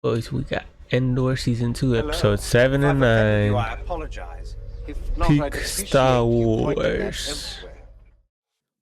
Boys, we got Andor season 2, Hello. episode 7 If and I've offended you, 9. I apologize. If not, Peak I'd Star appreciate you pointing that Wars. elsewhere.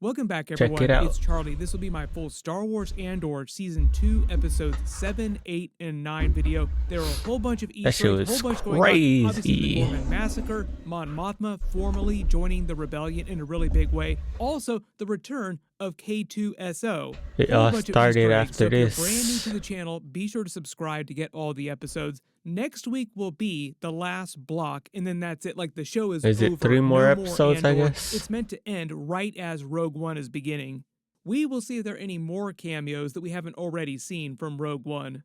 Welcome back, Check it everyone. out. It's Charlie. This will be my full Star Wars Andor Season 2, Episodes 7, 8, and 9 video. There are a whole bunch of That shit Easter eggs, a was whole bunch going on. Obviously, the crazy. Gorman Massacre, Mon Mothma formally joining the rebellion in a really big way. Also, the return of K2SO. It Whole all bunch of started Easter eggs. after So if you're this. brand new to the channel, be sure to subscribe to get all the episodes. Next week will be the last block, and then that's it. Like, the show is Is over. it 3 more No episodes, I Andor. guess? It's meant to end right as Rogue One is beginning. We will see if there are any more cameos that we haven't already seen from Rogue One.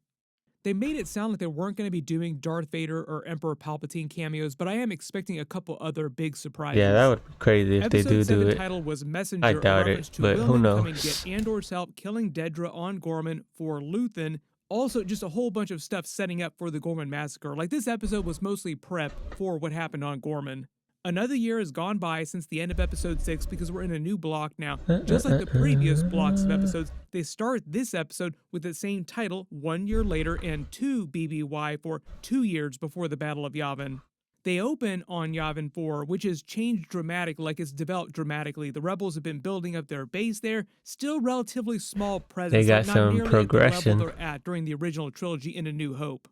They made it sound like they weren't going to be doing Darth Vader or Emperor Palpatine cameos, but I am expecting a couple other big surprises. Yeah, that would be crazy if they Episode do 7 it. title was Messenger, I a doubt reference it, to but who Wilman coming to knows? get Andor's help killing Dedra on Gorman for Luthen. Also, just a whole bunch of stuff setting up for the Gorman Massacre. Like, this episode was mostly prep for what happened on Gorman. Another year has gone by since the end of episode 6 because we're in a new block now. Just like the previous blocks of episodes, they start this episode with the same title 1 year later and 2 BBY for 2 years before the Battle of Yavin. They open on Yavin 4, which has changed dramatically, like it's developed dramatically. The rebels have been building up their base there, still relatively small presence. They got like not some nearly progression. at the level they're at during the original trilogy in A New Hope.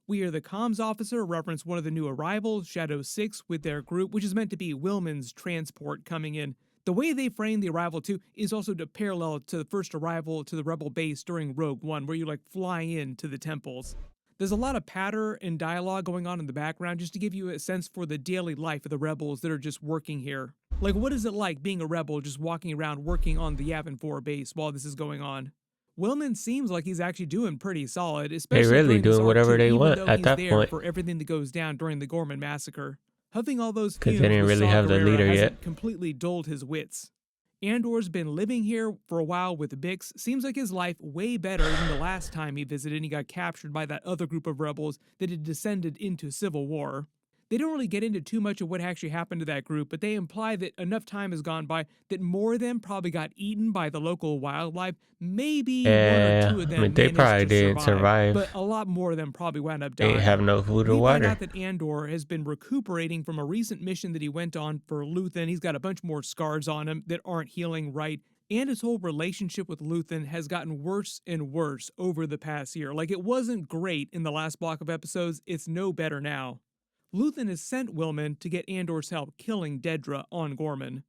We hear the comms officer reference one of the new arrivals, Shadow 6, with their group, which is meant to be Wilman's transport coming in. The way they frame the arrival, too, is also to parallel to the first arrival to the Rebel base during Rogue One, where you, like, fly into the temples. There's a lot of patter and dialogue going on in the background just to give you a sense for the daily life of the Rebels that are just working here. Like, what is it like being a Rebel just walking around working on the Yavin 4 base while this is going on? Wilman seems like he's actually doing pretty solid, especially really during this doing arc whatever too, they even want though at he's that there point. for everything that goes down during the Gorman Massacre. Huffing all those Because fumes they didn't with really Saw have the Gerrera leader hasn't yet. completely dulled his wits. Andor's been living here for a while with Bix. Seems like his life way better than the last time he visited and he got captured by that other group of rebels that had descended into civil war. They don't really get into too much of what actually happened to that group, but they imply that enough time has gone by that more of them probably got eaten by the local wildlife. Maybe one or two of them they managed probably to didn't survive. but a lot more of them probably wound up They dying. ain't have no food or We find water. out that Andor has been recuperating from a recent mission that he went on for Luthen. He's got a bunch more scars on him that aren't healing right. And his whole relationship with Luthen has gotten worse and worse over the past year. Like, it wasn't great in the last block of episodes, it's no better now. Luthen has sent Wilman to get Andor's help killing Dedra on Gorman.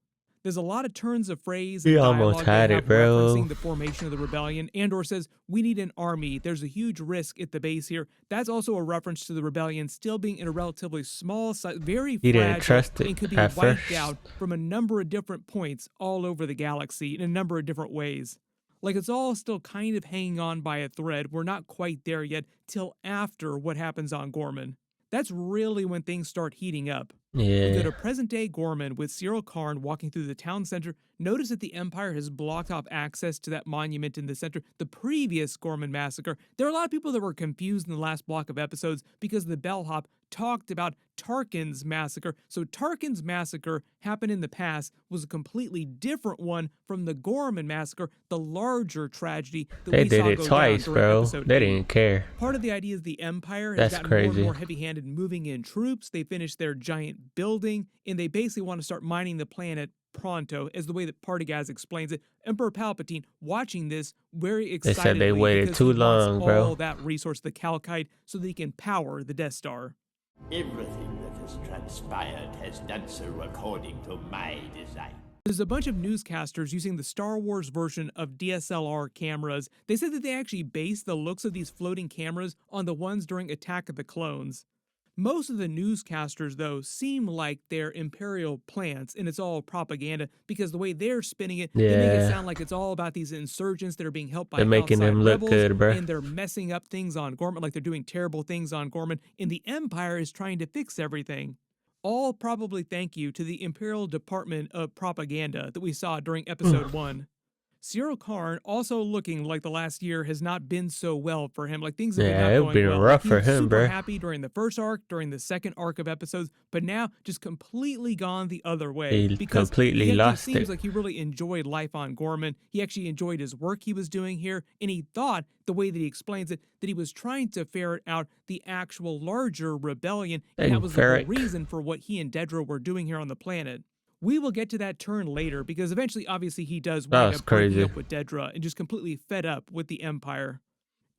There's a lot of turns of phrase and He dialogue almost had they it, have bro. referencing the formation of the rebellion. Andor says, "We need an army. There's a huge risk at the base here." That's also a reference to the rebellion still being in a relatively small size, very He didn't fragile, trust it and could be at wiped first. out from a number of different points all over the galaxy in a number of different ways. Like, it's all still kind of hanging on by a thread. We're not quite there yet till after what happens on Gorman. That's really when things start heating up. We go Yeah. to present-day Gorman with Cyril Karn walking through the town center. Notice that the Empire has blocked off access to that monument in the center. The previous Gorman massacre, there are a lot of people that were confused in the last block of episodes because the bellhop talked about Tarkin's massacre. So Tarkin's massacre happened in the past, was a completely different one from the Gorman massacre, the larger tragedy that They we did saw it go twice, down during bro. episode They 8. didn't care. Part of the idea is the Empire has That's gotten more and crazy. more heavy-handed moving in troops. They finished their giant building, and they basically want to start mining the planet pronto, as the way that Partagas explains it. Emperor Palpatine, watching this, very excitedly, said they waited because too he wants long, bro. all that resource, the Calcite, so that he can power the Death Star. Everything that has transpired has done so according to my design. There's a bunch of newscasters using the Star Wars version of DSLR cameras. They said that they actually based the looks of these floating cameras on the ones during Attack of the Clones. Most of the newscasters, though, seem like they're Imperial plants, and it's all propaganda, because the way they're spinning it, they make it Yeah. sound like it's all about these insurgents that are being helped by They're making outside them look rebels, good, bruh. and they're messing up things on Gorman, like they're doing terrible things on Gorman, and the Empire is trying to fix everything. All probably thank you to the Imperial Department of Propaganda that we saw during Episode 1. Cyril Karn also looking like the last year has not been so well for him. Like things have been Yeah, not it's going been well. rough He for was him, super bro. happy during the first arc, during the second arc of episodes, but now just completely gone the other way. He Because completely he actually lost seems it. like he really enjoyed life on Gorman. He actually enjoyed his work he was doing here, and he thought, the way that he explains it, that he was trying to ferret out the actual larger rebellion, and that was the whole Ferret. reason for what he and Dedra were doing here on the planet. We will get to that turn later because eventually, obviously, he does wind That's up breaking crazy. up with Dedra and just completely fed up with the Empire.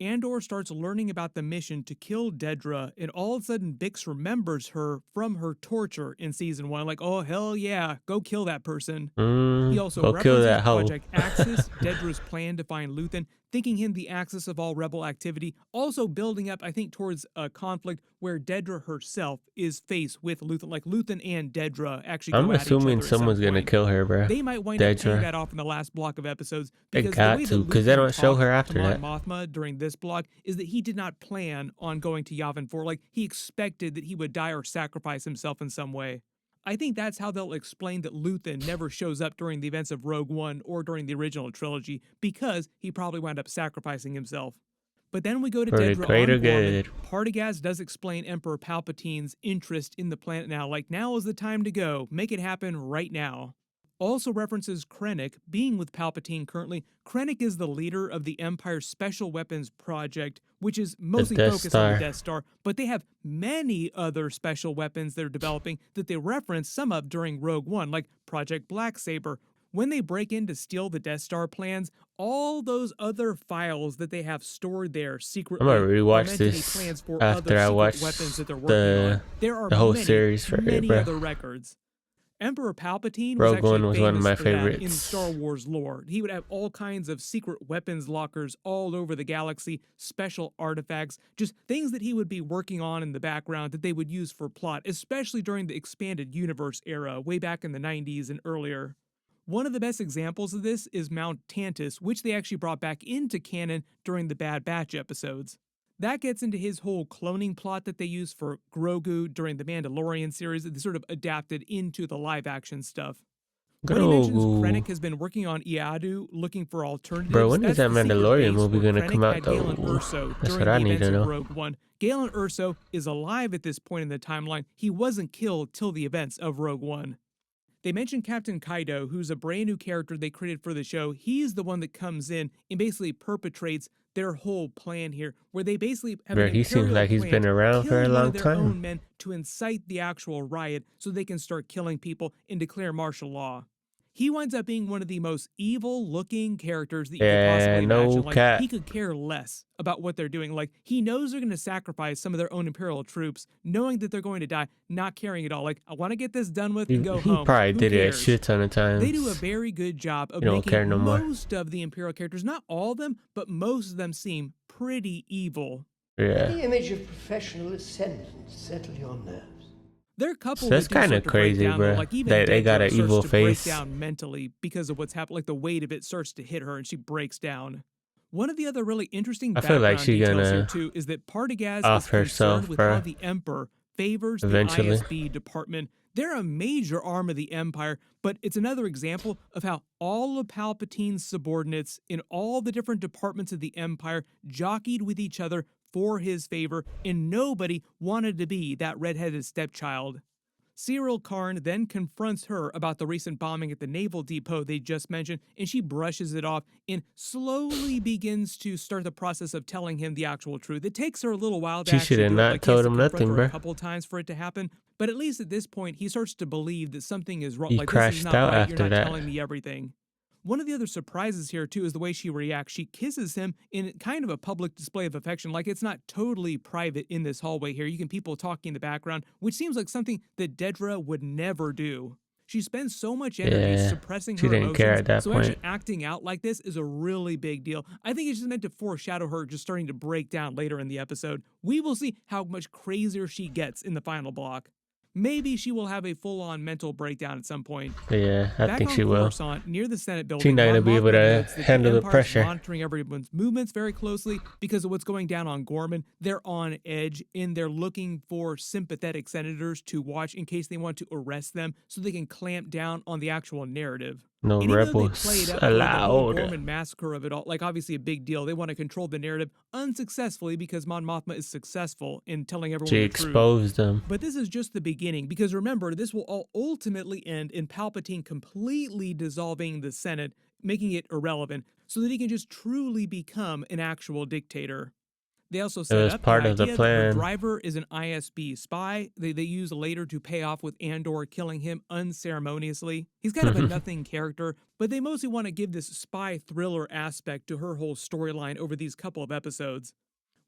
Andor starts learning about the mission to kill Dedra, and all of a sudden Bix remembers her from her torture in season 1. Like, oh, hell yeah, go kill that person. He also Go kill references that hoe. Project Axis, Dedra's plan to find Luthen, thinking him the axis of all rebel activity, also building up, I think, towards a conflict where Dedra herself is faced with Luthen. Like, Luthen and Dedra actually go I'm at each other assuming at some someone's gonna point. kill her, bro. They might wind up paying Dedra. that off in the last block of episodes They because the got way to, that because they Luthen don't show talked her after to Mon that. Mothma during this block is that he did not plan on going to Yavin 4. Like, he expected that he would die or sacrifice himself in some way. I think that's how they'll explain that Luthen never shows up during the events of Rogue One or during the original trilogy, because he probably wound up sacrificing himself. But then we go to For the Dedra greater on Gorman. good. Partagas does explain Emperor Palpatine's interest in the planet now. Like, now is the time to go. Make it happen right now. Also references Krennic being with Palpatine currently. Krennic is the leader of the Empire's Special Weapons Project, which is mostly Death focused on the Star. Death Star, but they have many other special weapons they're developing that they reference some of during Rogue One, like Project Black Saber. When they break in to steal the Death Star plans, all those other files that they have stored there secretly I'm gonna are rewatch meant to be this plans for after other I secret watch weapons that they're working on. There are the whole many, series for it, many bro. other records. Emperor Palpatine was Rogue actually One was one of famous my for that in favorites. Star Wars lore. He would have all kinds of secret weapons lockers all over the galaxy, special artifacts, just things that he would be working on in the background that they would use for plot, especially during the expanded universe era, way back in the 90s and earlier. One of the best examples of this is Mount Tantus, which they actually brought back into canon during the Bad Batch episodes. That gets into his whole cloning plot that they used for Grogu during the Mandalorian series that they sort of adapted into the live action stuff. When he mentions Grogu. Krennic has been working on Iadu looking for alternatives, Bro, when is that's that the secret Mandalorian base movie where gonna Krennic come out had though? Galen Erso That's during what I the need events to of know. Rogue One. Galen Erso is alive at this point in the timeline. He wasn't killed till the events of Rogue One. They mentioned Captain Kaido, who's a brand new character they created for the show. He's the one that comes in and basically perpetrates their whole plan here, where they basically have Bro, an he seems imperial like he's plan been to around kill for a one long of their own time. men to incite the actual riot so they can start killing people and declare martial law. He winds up being one of the most evil-looking characters that you could possibly No imagine. Like, cap. he could care less about what they're doing. Like, he knows they're going to sacrifice some of their own Imperial troops, knowing that they're going to die, not caring at all. Like, I want to get this done with and go He home. probably Who did it a cares? shit ton of times. They do a very good job of You don't care making no more. most of the Imperial characters, not all of them, but most of them seem pretty evil. Yeah. The image of professional ascendants settle your nerves. There are a couple So that's that do kinda start to break crazy, down, though. bruh. Like, even They got Dedra an starts evil to face. break down mentally because of what's happened. Like, the weight of it starts to hit her and she breaks down. One of the other really interesting I feel like background she details here, gonna too, is that Partagas off is herself, concerned with how bruh. the Emperor favors Eventually. the ISB department. They're a major arm of the Empire, but it's another example of how all of Palpatine's subordinates in all the different departments of the Empire jockeyed with each other for his favor, and nobody wanted to be that redheaded stepchild. Cyril Karn then confronts her about the recent bombing at the naval depot they just mentioned, and she brushes it off and slowly begins to start the process of telling him the actual truth. It takes her a little while to She actually shoulda do it. not Like, he has told to him confront nothing, her a bruh. couple times for it to happen, but at least at this point, he starts to believe that something is wrong. He Like, this is crashed not out right. after You're not that. telling me everything. One of the other surprises here, too, is the way she reacts. She kisses him in kind of a public display of affection. Like, it's not totally private in this hallway here. You can people talking in the background, which seems like something that Dedra would never do. She spends so much energy Yeah, suppressing she her didn't care emotions, at that so point. actually acting out like this is a really big deal. I think it's just meant to foreshadow her just starting to break down later in the episode. We will see how much crazier she gets in the final block. Maybe she will have a full-on mental breakdown at some point. Yeah, I Back think on she will. Coruscant, near the Senate building, She's not gonna Mon be able Mothma to notes that handle the Empire's pressure. monitoring everyone's movements very closely because of what's going down on Gorman. They're on edge, and they're looking for sympathetic senators to watch in case they want to arrest them so they can clamp down on the actual narrative. No And even though they play it rebels up for the whole allowed. Gorman massacre of it all, like obviously a big deal, they want to control the narrative unsuccessfully because Mon Mothma is successful in telling everyone She the truth. exposed them. But this is just the beginning, because remember, this will all ultimately end in Palpatine completely dissolving the Senate, making it irrelevant, so that he can just truly become an actual dictator. They also set was up the part of the idea that her plan. driver is an ISB spy they use later to pay off with Andor killing him unceremoniously. He's kind of a nothing character, but they mostly want to give this spy thriller aspect to her whole storyline over these couple of episodes.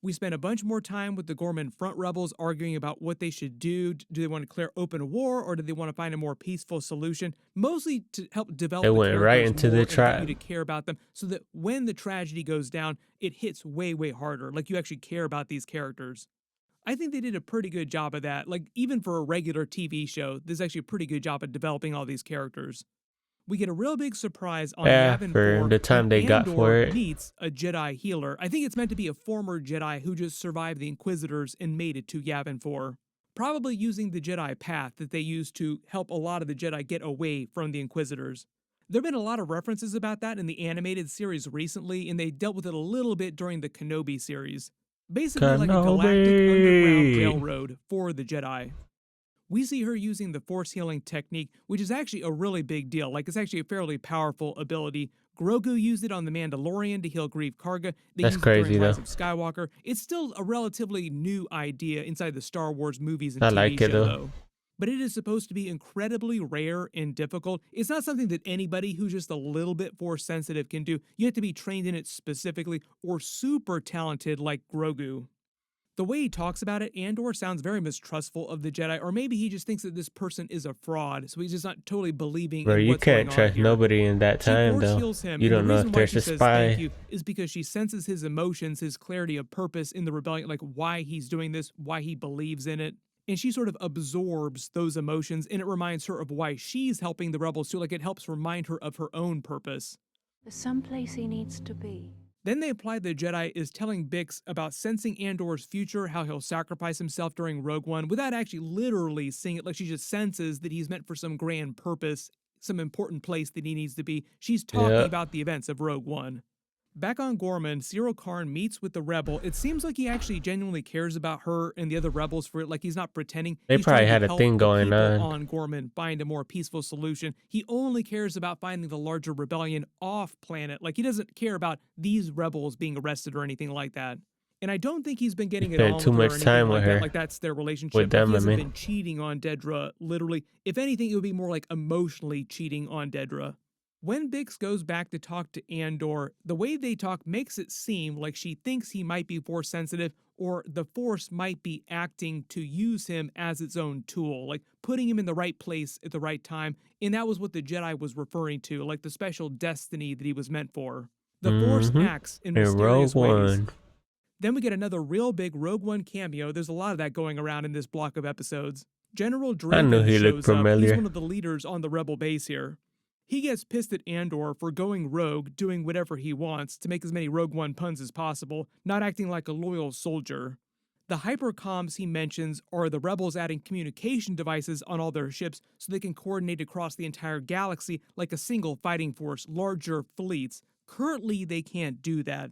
We spent a bunch more time with the Gorman front rebels arguing about what they should do. Do they want to declare open war, or do they want to find a more peaceful solution? Mostly to help develop They the went characters right into more the and get you to trap. care about them, so that when the tragedy goes down, it hits way, way harder. Like you actually care about these characters. I think they did a pretty good job of that. Like even for a regular TV show, this is actually a pretty good job of developing all these characters. We get a real big surprise on Yeah, Yavin for 4 the time when they got for Andor it. meets a Jedi healer. I think it's meant to be a former Jedi who just survived the Inquisitors and made it to Yavin 4. Probably using the Jedi path that they used to help a lot of the Jedi get away from the Inquisitors. There have been a lot of references about that in the animated series recently, and they dealt with it a little bit during the Kenobi series. Basically like a galactic underground Kenobi. railroad for the Jedi. We see her using the force healing technique, which is actually a really big deal. Like, it's actually a fairly powerful ability. Grogu used it on the Mandalorian to heal Greef Karga. They That's used it crazy during Rise though. of Skywalker. It's still a relatively new idea inside the Star Wars movies and I TV like it show, though. though. But it is supposed to be incredibly rare and difficult. It's not something that anybody who's just a little bit force sensitive can do. You have to be trained in it specifically or super talented like Grogu. The way he talks about it, Andor sounds very mistrustful of the Jedi, or maybe he just thinks that this person is a fraud, so he's just not totally believing Bro, in you what's going can't on trust here. nobody in that She time force though. heals him, You and the don't know reason if why there's she a says thank spy. you is because she senses his emotions, his clarity of purpose in the rebellion, like why he's doing this, why he believes in it. And she sort of absorbs those emotions, and it reminds her of why she's helping the rebels too. Like it helps remind her of her own purpose. There's some place he needs to be. Then they imply the Jedi is telling Bix about sensing Andor's future, how he'll sacrifice himself during Rogue One, without actually literally seeing it. Like she just senses that he's meant for some grand purpose, some important place that he needs to be. She's talking Yeah. about the events of Rogue One. Back on Gorman, Cyril Karn meets with the rebel. It seems like he actually genuinely cares about her and the other rebels for it. Like he's not pretending. They He's probably trying had to a help thing the going people on. Gorman find a more peaceful solution. He only cares about finding the larger rebellion off planet. Like he doesn't care about these rebels being arrested or anything like that. And I don't think he's been getting it spent on too with her or much anything time like with that. her. Like that's their relationship. With Like, them, he I hasn't mean. been cheating on Dedra, literally. If anything, it would be more like emotionally cheating on Dedra. When Bix goes back to talk to Andor, the way they talk makes it seem like she thinks he might be force sensitive, or the Force might be acting to use him as its own tool, like putting him in the right place at the right time. And that was what the Jedi was referring to, like the special destiny that he was meant for. The Force acts in In mysterious Rogue ways. One. Then we get another real big Rogue One cameo. There's a lot of that going around in this block of episodes. General I knew Draven he looked shows up. He's familiar. one of the leaders on the rebel base here. He gets pissed at Andor for going rogue, doing whatever he wants to make as many Rogue One puns as possible, not acting like a loyal soldier. The hypercoms he mentions are the rebels adding communication devices on all their ships so they can coordinate across the entire galaxy like a single fighting force, larger fleets. Currently, they can't do that.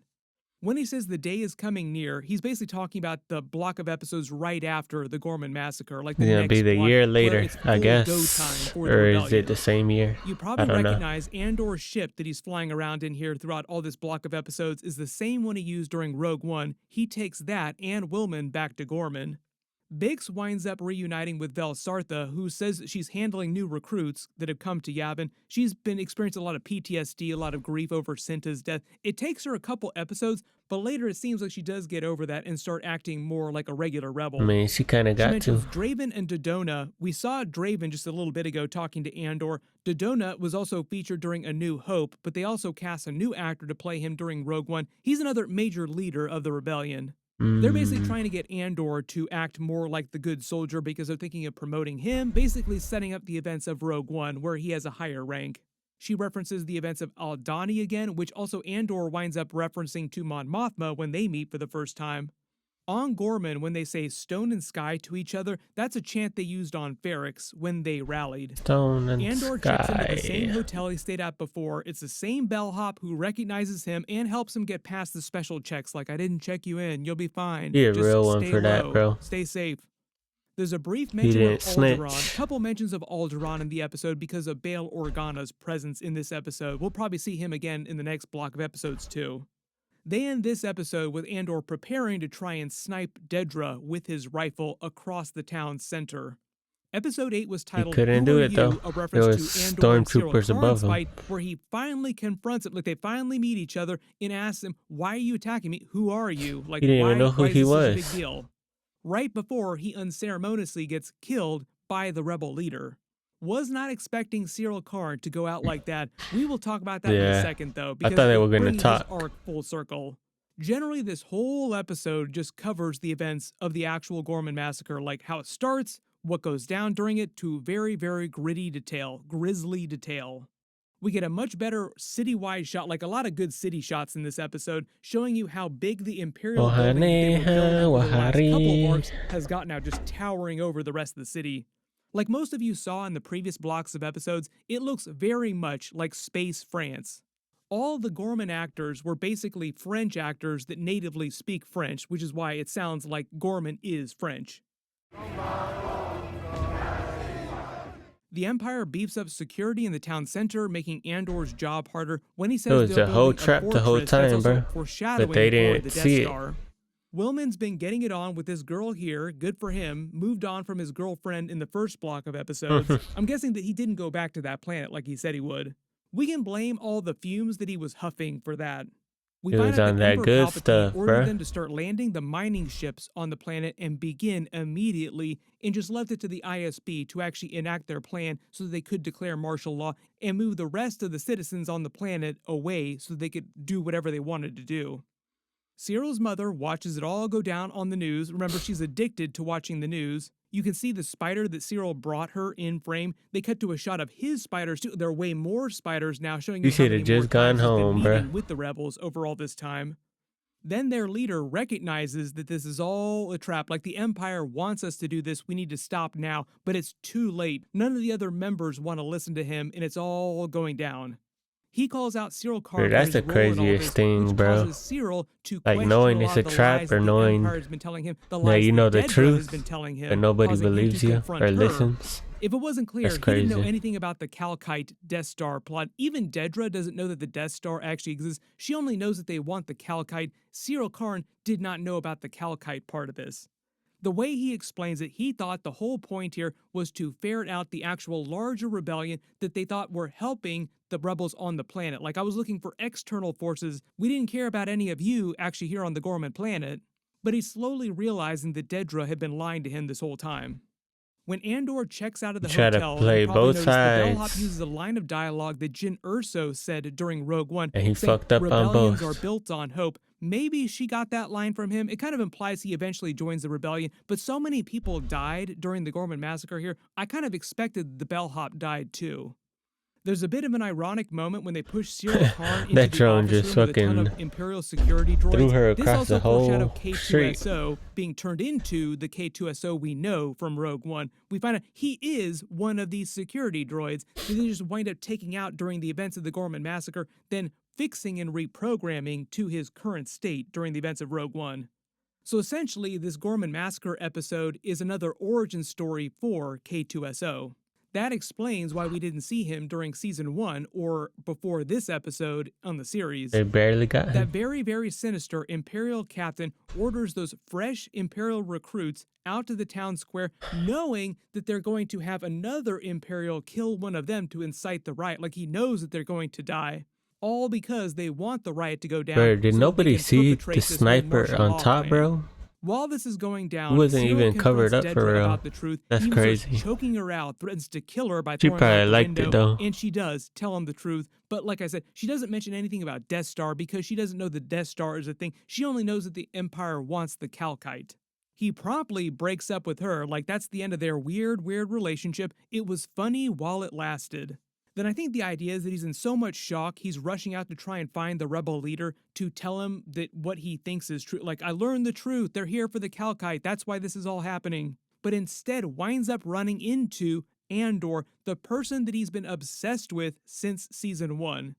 When he says the day is coming near, he's basically talking about the block of episodes right after the Gorman massacre, like the It's gonna next be the block year where later, it's I full guess. go time for the Or is rebellion. it the same year? You I probably don't know. recognize Andor's ship that he's flying around in here throughout all this block of episodes is the same one he used during Rogue One. He takes that and Willman back to Gorman. Biggs winds up reuniting with Vel Sartha, who says she's handling new recruits that have come to Yavin. She's been experiencing a lot of PTSD, a lot of grief over Cinta's death. It takes her a couple episodes, but later it seems like she does get over that and start acting more like a regular rebel. I mean, she kind of She got mentions to. Draven and Dodona. We saw Draven just a little bit ago talking to Andor. Dodona was also featured during A New Hope, but they also cast a new actor to play him during Rogue One. He's another major leader of the rebellion. They're basically trying to get Andor to act more like the good soldier because they're thinking of promoting him, basically setting up the events of Rogue One, where he has a higher rank. She references the events of Aldhani again, which also Andor winds up referencing to Mon Mothma when they meet for the first time. On Gorman, when they say stone and sky to each other, that's a chant they used on Ferrix when they rallied. Stone and Andor checks into the same sky. hotel he stayed at before. It's the same bellhop who recognizes him and helps him get past the special checks like, I didn't check you in, you'll be fine. Be a Just real one stay for that, low. bro. Stay safe. There's a brief mention of didn't snitch. Alderaan, a couple mentions of Alderaan in the episode because of Bail Organa's presence in this episode. We'll probably see him again in the next block of episodes too. They end this episode with Andor preparing to try and snipe Dedra with his rifle across the town's center. Episode 8 was titled couldn't Who do Are it, You?, though. a reference There was to Andor and Cyril stormtroopers above Karn's him. fight, where he finally confronts him, like they finally meet each other and asks him, "Why are you attacking me? Who are you?" Like, He didn't why, even know who why is he this such a was. big deal? Right before he unceremoniously gets killed by the rebel leader. Was not expecting Cyril Karn to go out like that. We will talk about that in a Yeah. second, though, I because thought they it were gonna brings talk. this arc full circle. Generally, this whole episode just covers the events of the actual Gorman massacre, like how it starts, what goes down during it, to very, very gritty detail, grisly detail. We get a much better citywide shot, like a lot of good city shots in this episode, showing you how big the Imperial building that they were building over the last couple of arcs has gotten now, just towering over the rest of the city. Like most of you saw in the previous blocks of episodes, it looks very much like Space France. All the Gorman actors were basically French actors that natively speak French, which is why it sounds like Gorman is French. The Empire beefs up security in the town center, making Andor's job harder when he says It was they're a whole building a trap the whole fortress that's time, also bro. foreshadowing But they for didn't the see Death it. Star. Willman's been getting it on with this girl here, good for him, moved on from his girlfriend in the first block of episodes. I'm guessing that he didn't go back to that planet like he said he would. We can blame all the fumes that he was huffing for that. We It find was out on that that Emperor good Palpatine stuff, ordered bruh. them to start landing the mining ships on the planet and begin immediately, and just left it to the ISB to actually enact their plan so that they could declare martial law and move the rest of the citizens on the planet away so they could do whatever they wanted to do. Cyril's mother watches it all go down on the news. Remember, she's addicted to watching the news. You can see the spider that Cyril brought her in frame. They cut to a shot of his spiders too. There are way more spiders now, showing You you how should many have just more times gone he's been home, meeting bruh. with the rebels over all this time. Then their leader recognizes that this is all a trap. Like, the Empire wants us to do this. We need to stop now, but it's too late. None of the other members want to listen to him, and it's all going down. He calls out Cyril Karn Dude, for that's his the role in all craziest this, thing, which bro. causes Cyril to Like, question knowing a it's lot a of the trap lies or that the knowing Empire has been telling him, the that lies you know that the Dedra truth, has been telling him, but nobody causing him to believes you confront or her. listens. If it wasn't clear, That's he didn't know crazy. anything about the Calkite Death Star plot. Even Dedra doesn't know that the Death Star actually exists. She only knows that they want the Calkite. Cyril Karn did not know about the Calkite part of this. The way he explains it, he thought the whole point here was to ferret out the actual larger rebellion that they thought were helping the rebels on the planet. Like, I was looking for external forces. We didn't care about any of you actually here on the Gorman planet. But he's slowly realizing that Dedra had been lying to him this whole time. When Andor checks out of the Try to hotel, play you probably both noticed the bellhop sides. uses a line of dialogue that Jyn Erso said during Rogue One, And he saying, fucked up on rebellions both. are built on hope. Maybe she got that line from him. It kind of implies he eventually joins the rebellion, but so many people died during the Gorman massacre here, I kind of expected the bellhop died too. There's a bit of an ironic moment when they push Cyril Karn into That the drone office just room with a ton fucking of Imperial security droids. threw her This across also the whole foreshadowed street. K2SO being turned into the K2SO we know from Rogue One. We find out he is one of these security droids that they just wind up taking out during the events of the Gorman massacre, then fixing and reprogramming to his current state during the events of Rogue One. So essentially, this Gorman massacre episode is another origin story for K2SO. That explains why we didn't see him during season 1 or before this episode on the series. They barely got That him. very, very sinister Imperial captain orders those fresh Imperial recruits out to the town square, knowing that they're going to have another Imperial kill one of them to incite the riot. Like, he knows that they're going to die. All because they want the riot to go down. Bro, did so that they nobody can see perpetrate the this whole sniper martial on law top, plan. bro? While this is going down, wasn't Cyril even covered confronts up for Dedra real. about the truth. That's He starts crazy. choking her out, threatens to kill her by She throwing her out probably the liked window, it, though. and she does tell him the truth. But like I said, she doesn't mention anything about Death Star because she doesn't know the Death Star is a thing. She only knows that the Empire wants the Calkite. He promptly breaks up with her, like that's the end of their weird relationship. It was funny while it lasted. then I think the idea is that he's in so much shock, he's rushing out to try and find the rebel leader to tell him that what he thinks is true. Like, I learned the truth. They're here for the Kalkite. That's why this is all happening. But instead winds up running into Andor, the person that he's been obsessed with since season 1.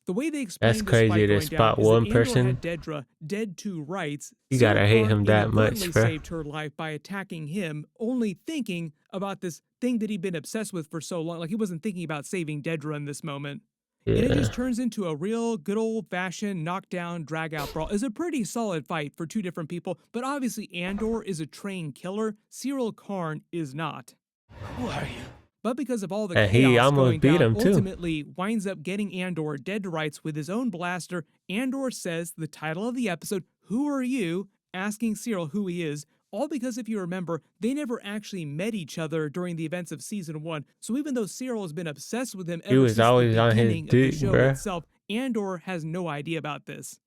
The way they explain That's this crazy fight to going spot down is one that Andor person. had Dedra dead to rights. You gotta hate him that much, inadvertently bro. saved her life by attacking him, only thinking about this thing that he'd been obsessed with for so long. Like, he wasn't thinking about saving Dedra in this moment. And it Yeah. just turns into a real good old-fashioned knockdown, drag-out brawl. It's a pretty solid fight for two different people, but obviously Andor is a trained killer. Cyril Karn is not. Who are you? But because of all the And chaos he almost going beat down, him, too. ultimately winds up getting Andor dead to rights with his own blaster. Andor says the title of the episode, "Who are you?" asking Cyril who he is. All because, if you remember, they never actually met each other during the events of season 1. So even though Cyril has been obsessed with him ever was since always the on his beginning of the dick, show bruh. itself, Andor has no idea about this.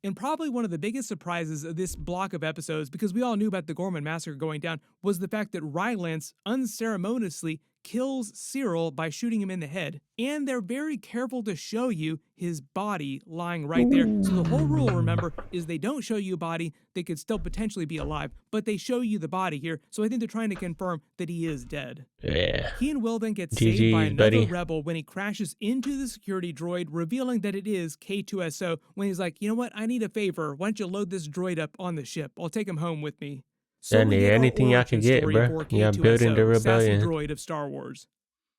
And probably one of the biggest surprises of this block of episodes, because we all knew about the Gorman massacre going down, was the fact that Rylance unceremoniously kills Cyril by shooting him in the head. And they're very careful to show you his body lying right there. So the whole rule, remember, is they don't show you a body that could still potentially be alive, but they show you the body here. So I think they're trying to confirm that he is dead. Yeah. He and Will then get saved by GG's, another buddy. rebel when he crashes into the security droid, revealing that it is K2SO, when he's like, you know what, I need a favor. Why don't you load this droid up on the ship? I'll take him home with me. So Y'all we need get our anything y'all origin can get, story bruh. for Y'all K2SO, building the sassy rebellion. droid of Star Wars.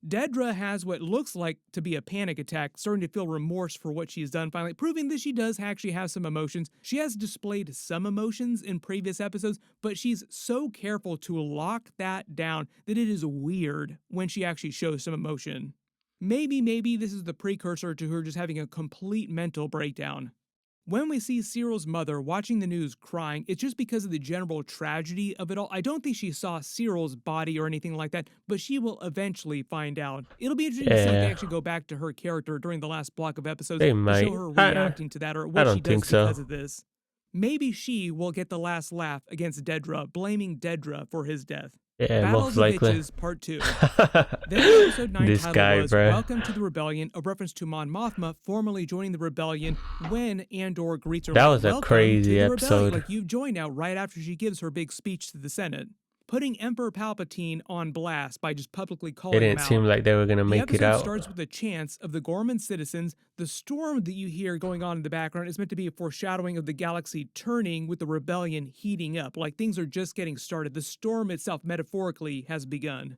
Dedra has what looks like to be a panic attack, starting to feel remorse for what she's done finally, proving that she does actually have some emotions. She has displayed some emotions in previous episodes, but she's so careful to lock that down that it is weird when she actually shows some emotion. Maybe this is the precursor to her just having a complete mental breakdown. When we see Cyril's mother watching the news crying, it's just because of the general tragedy of it all. I don't think she saw Cyril's body or anything like that, but she will eventually find out. It'll be interesting to see if they Yeah. actually go back to her character during the last block of episodes They to might. show her reacting to that or I what she don't does think so. because of this. Maybe she will get the last laugh against Dedra, blaming Dedra for his death. Yeah, Battle most of the likely. Bitches, Part 2. Then episode 9 This title guy, was bruh. Welcome to the Rebellion, a reference to Mon Mothma formally joining the rebellion when Andor greets her. That like, was a "Welcome crazy to the rebellion." episode. Like, you've joined now, right after she gives her big speech to the Senate, putting Emperor Palpatine on blast by just publicly calling It him didn't out. seem like they were gonna The make episode it out. starts with a chants of the Gorman citizens. The storm that you hear going on in the background is meant to be a foreshadowing of the galaxy turning with the rebellion heating up. Like, things are just getting started. The storm itself, metaphorically, has begun.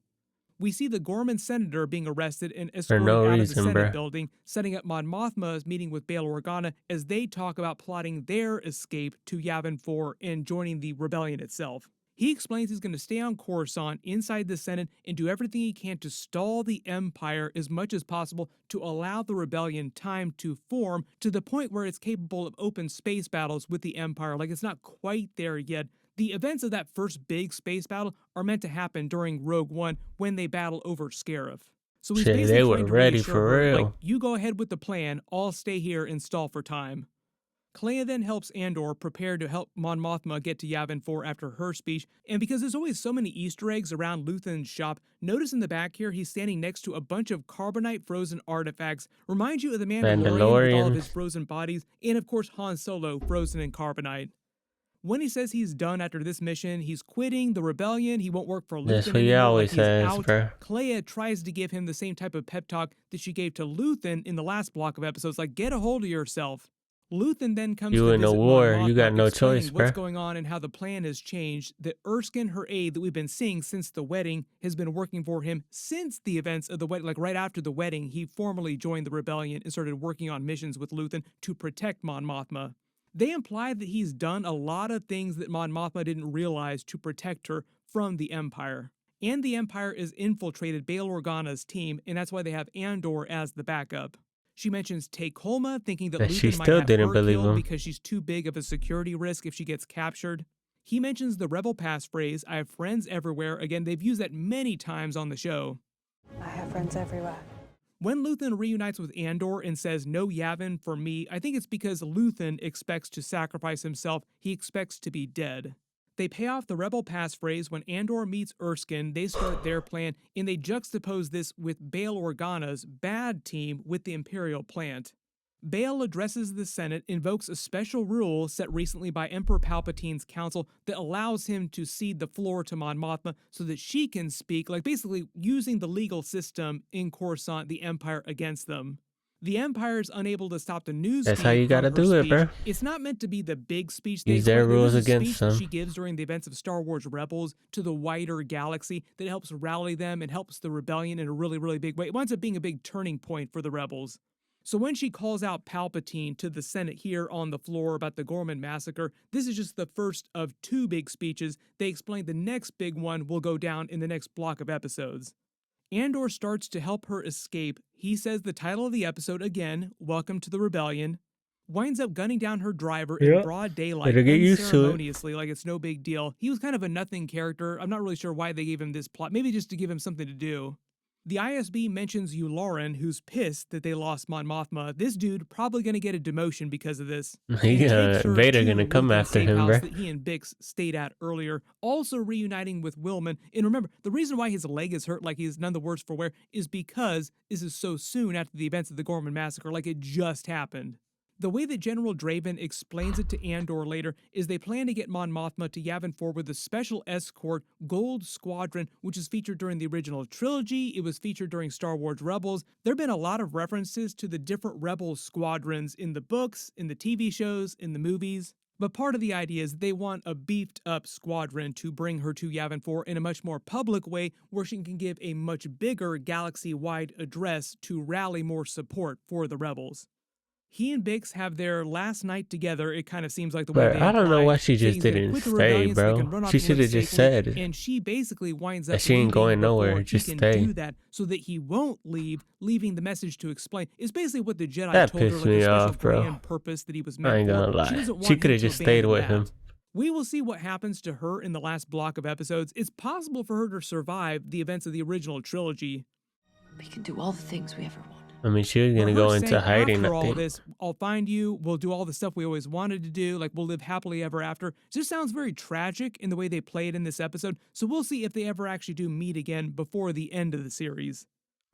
We see the Gorman senator being arrested and escorted no out of the reason, Senate bruh. building, setting up Mon Mothma's meeting with Bail Organa as they talk about plotting their escape to Yavin 4 and joining the rebellion itself. He explains he's going to stay on Coruscant inside the Senate and do everything he can to stall the Empire as much as possible to allow the rebellion time to form to the point where it's capable of open space battles with the Empire. Like, it's not quite there yet. The events of that first big space battle are meant to happen during Rogue One when they battle over Scarif. So he's Shit, basically they were trying to ready reassure for her, real. like, you go ahead with the plan, I'll stay here and stall for time. Clea then helps Andor prepare to help Mon Mothma get to Yavin 4 after her speech, and because there's always so many Easter eggs around Luthen's shop, notice in the back here he's standing next to a bunch of carbonite frozen artifacts. Remind you of the Mandalorian with all of his frozen bodies, and of course Han Solo frozen in carbonite. When he says he's done after this mission, he's quitting the rebellion, he won't work for Luthen That's what he anymore, always like he's says, out. bruh. Clea tries to give him the same type of pep talk that she gave to Luthen in the last block of episodes, like, get a hold of yourself. Luthen then comes You to in a visit war, Mon you Mothma, got no explaining choice, what's bruh. going on and how the plan has changed, that Erskine, her aide that we've been seeing since the wedding, has been working for him since the events of the wedding. Like, right after the wedding, he formally joined the rebellion and started working on missions with Luthen to protect Mon Mothma. They imply that he's done a lot of things that Mon Mothma didn't realize to protect her from the Empire. And the Empire has infiltrated Bail Organa's team, and that's why they have Andor as the backup. She mentions Take Holma, thinking that And she Luthen might still have didn't her believe killed him. because she's too big of a security risk if she gets captured. He mentions the Rebel Pass phrase, I have friends everywhere. Again, they've used that many times on the show. I have friends everywhere. When Luthen reunites with Andor and says, no Yavin for me, I think it's because Luthen expects to sacrifice himself. He expects to be dead. They pay off the Rebel passphrase when Andor meets Erskine, they start their plan, and they juxtapose this with Bail Organa's bad team with the Imperial plant. Bail addresses the Senate, invokes a special rule set recently by Emperor Palpatine's council that allows him to cede the floor to Mon Mothma so that she can speak, like basically using the legal system in Coruscant, the Empire, against them. The Empire is unable to stop the news That's feed how you from gotta her do it, speech. bro. It's not meant to be the big speech. Use their rules There's a against speech that them. she gives during the events of Star Wars Rebels to the wider galaxy that helps rally them and helps the rebellion in a really, really big way. It winds up being a big turning point for the rebels. So when she calls out Palpatine to the Senate here on the floor about the Gorman massacre, this is just the first of 2 big speeches. They explain the next big one will go down in the next block of episodes. Andor starts to help her escape. He says the title of the episode again, Welcome to the Rebellion, winds up gunning down her driver in Yep. broad daylight, Better get used to it. unceremoniously, like it's no big deal. He was kind of a nothing character. I'm not really sure why they gave him this plot, maybe just to give him something to do. The ISB mentions Yularen, who's pissed that they lost Mon Mothma. This dude probably gonna get a demotion because of this. He And takes her Vader to gonna come Luthen's after safe him, house bro. that he and Bix stayed at earlier, also reuniting with Willman. And remember, the reason why his leg is hurt, like he's none the worse for wear, is because this is so soon after the events of the Gorman massacre, like it just happened. The way that General Draven explains it to Andor later is they plan to get Mon Mothma to Yavin 4 with a special escort, Gold Squadron, which is featured during the original trilogy. It was featured during Star Wars Rebels. There have been a lot of references to the different Rebel squadrons in the books, in the TV shows, in the movies. But part of the idea is they want a beefed up squadron to bring her to Yavin 4 in a much more public way where she can give a much bigger galaxy-wide address to rally more support for the rebels. He and Bix have their last night together, it kind of seems like the way But they I don't know imply. why she So just he's gonna didn't quit the stay, rebellion so they can bro. run off She and should live have just safely, said and she basically winds that up she ain't going leaving nowhere. before Just he can stay. do that so that he won't leave, leaving the message to explain. It's basically what the Jedi That told her, pissed like me a special off, bro. grand purpose that he was I meant ain't for. gonna She lie. doesn't want She him could have to just stayed abandon with him. that. We will see what happens to her in the last block of episodes. It's possible for her to survive the events of the original trilogy. We can do all the things we ever wanted. I mean, she was But gonna her go saying, into hiding, after I all think. this, I'll find you, we'll do all the stuff we always wanted to do, like we'll live happily ever after. Just sounds very tragic in the way they play it in this episode, so we'll see if they ever actually do meet again before the end of the series.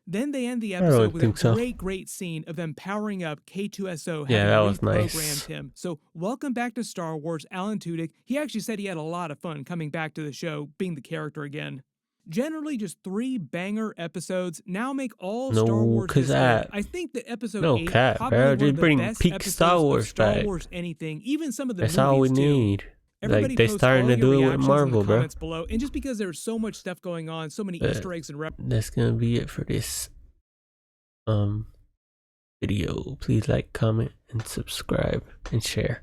Then they end the don't episode with a think so. great scene of them powering up K2SO, Yeah, having that was reprogrammed nice. him. So welcome back to Star Wars, Alan Tudyk. He actually said he had a lot of fun coming back to the show, being the character again. Generally, just 3 banger episodes now make all No, Star Wars cause history. I- I think that episode No 8 cap, probably bro. one Just of the bring best peak episodes Star of Wars Star back. Wars anything, even some of the That's movies all we too. need. Everybody Like, they post starting all to your do it with reactions Marvel, in the bro. comments below, and just because there's so much stuff going on, so many Easter eggs and That's gonna be it for this video. Please like, comment, and subscribe, and share.